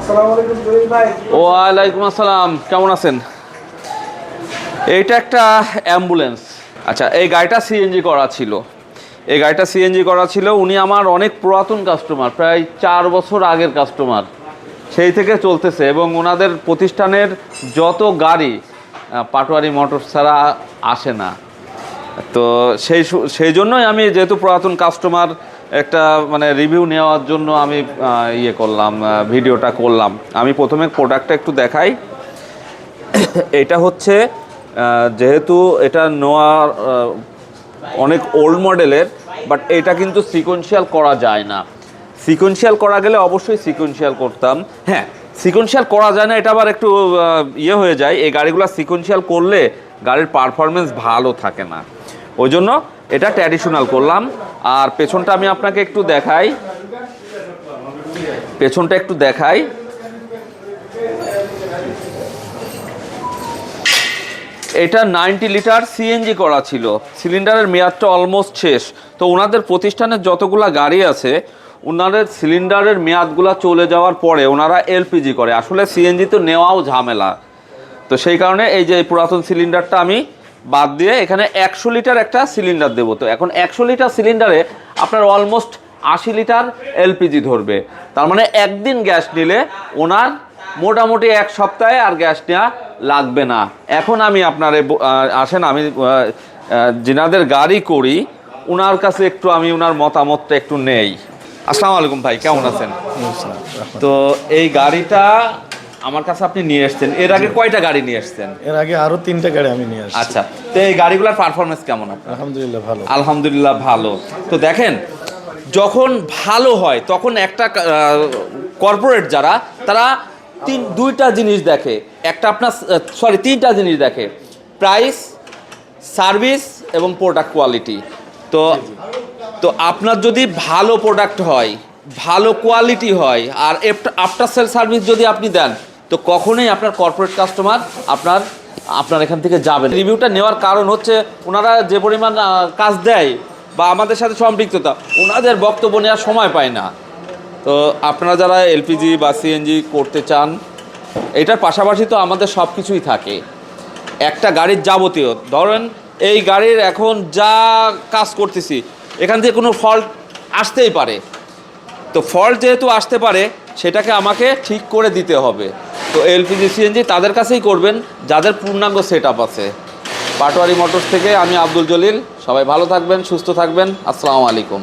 আসসালামু আলাইকুম জলিল ভাই। ওয়ালাইকুম আসসালাম, কেমন আছেন? এইটা একটা অ্যাম্বুলেন্স। আচ্ছা, এই গাড়িটা সিএনজি করা ছিল। উনি আমার অনেক পুরাতন কাস্টমার, প্রায় 4 বছর আগের কাস্টমার। সেই থেকে চলতেছে এবং ওনাদের প্রতিষ্ঠানের যত গাড়ি পাটোয়ারি মোটরস ছাড়া আসে না। তো সেই জন্যই আমি যেহেতু পুরাতন কাস্টমার, একটা মানে রিভিউ নেওয়ার জন্য আমি ভিডিওটা করলাম। আমি প্রথমে প্রোডাক্টটা একটু দেখাই। এটা হচ্ছে যেহেতু এটা নোয়ার অনেক ওল্ড মডেলের, বাট এটা কিন্তু সিকোয়েন্সিয়াল করা যায় না। সিকোয়েন্সিয়াল করা গেলে অবশ্যই সিকোয়েন্সিয়াল করতাম। হ্যাঁ, সিকোয়েন্সিয়াল করা যায় না, এটা আবার একটু হয়ে যায়। এই গাড়িগুলো সিকোয়েন্সিয়াল করলে গাড়ির পারফরমেন্স ভালো থাকে না, ওই জন্য এটা ট্র্যাডিশনাল করলাম। আর পেছনটা আমি আপনাকে একটু দেখাই, এটা 90 লিটার সিএনজি করা ছিল। সিলিন্ডারের মেয়াদটা অলমোস্ট শেষ। তো ওনাদের প্রতিষ্ঠানের যতগুলা গাড়ি আছে, ওনাদের সিলিন্ডারের মেয়াদগুলো চলে যাওয়ার পরে ওনারা এলপিজি করে। আসলে সিএনজি তো নেওয়াও ঝামেলা, তো সেই কারণে এই যে পুরাতন সিলিন্ডারটা আমি বাদ দিয়ে এখানে 100 লিটার একটা সিলিন্ডার দেবো। তো এখন 100 লিটার সিলিন্ডারে আপনার অলমোস্ট 80 লিটার এলপিজি ধরবে। তার মানে একদিন গ্যাস নিলে ওনার মোটামুটি 1 সপ্তাহে আর গ্যাস নেওয়া লাগবে না। এখন আমি আসেন, আমি যিনাদের গাড়ি করি ওনার কাছে একটু আমি ওনার মতামতটা একটু নেই। আসসালামু আলাইকুম ভাই, কেমন আছেন? তো এই গাড়িটা আমার কাছে আপনি নিয়ে এসেছেন, এর আগে কয়টা গাড়ি নিয়ে এসেছেন? এর আগে আরো 3টা গাড়ি আমি নিয়ে আসছি। আচ্ছা, তো এই গাড়িগুলোর পারফরমেন্স কেমন আপনার? আলহামদুলিল্লাহ ভালো। আলহামদুলিল্লাহ ভালো। তো দেখেন, যখন ভালো হয় তখন একটা কর্পোরেট যারা, তারা দুইটা জিনিস দেখে। তিনটা জিনিস দেখে: প্রাইস, সার্ভিস এবং প্রোডাক্ট কোয়ালিটি। তো আপনার যদি ভালো প্রোডাক্ট হয়, ভালো কোয়ালিটি হয়, আর আফটার সেল সার্ভিস যদি আপনি দেন, তো কখনোই আপনার কর্পোরেট কাস্টমার আপনার এখান থেকে যাবেন। রিভিউটা নেওয়ার কারণ হচ্ছে ওনারা যে পরিমাণ কাজ দেয় বা আমাদের সাথে সম্পৃক্ততা, ওনাদের বক্তব্য নেওয়ার সময় পায় না। তো আপনারা যারা এলপিজি বা সিএনজি করতে চান, এটার পাশাপাশি তো আমাদের সব কিছুই থাকে। একটা গাড়ির যাবতীয়, ধরেন এই গাড়ির এখন যা কাজ করতেছি, এখান থেকে কোনো ফল্ট আসতেই পারে। তো ফল্ট যেহেতু আসতে পারে, সেটাকে আমাকে ঠিক করে দিতে হবে। তো এলপিজি সিএনজি তাদের কাছেই করবেন যাদের পূর্ণাঙ্গ সেট আপ আছে। পাটোয়ারি মোটরস থেকে আমি আব্দুল জলিল। সবাই ভালো থাকবেন, সুস্থ থাকবেন। আসসালামু আলাইকুম।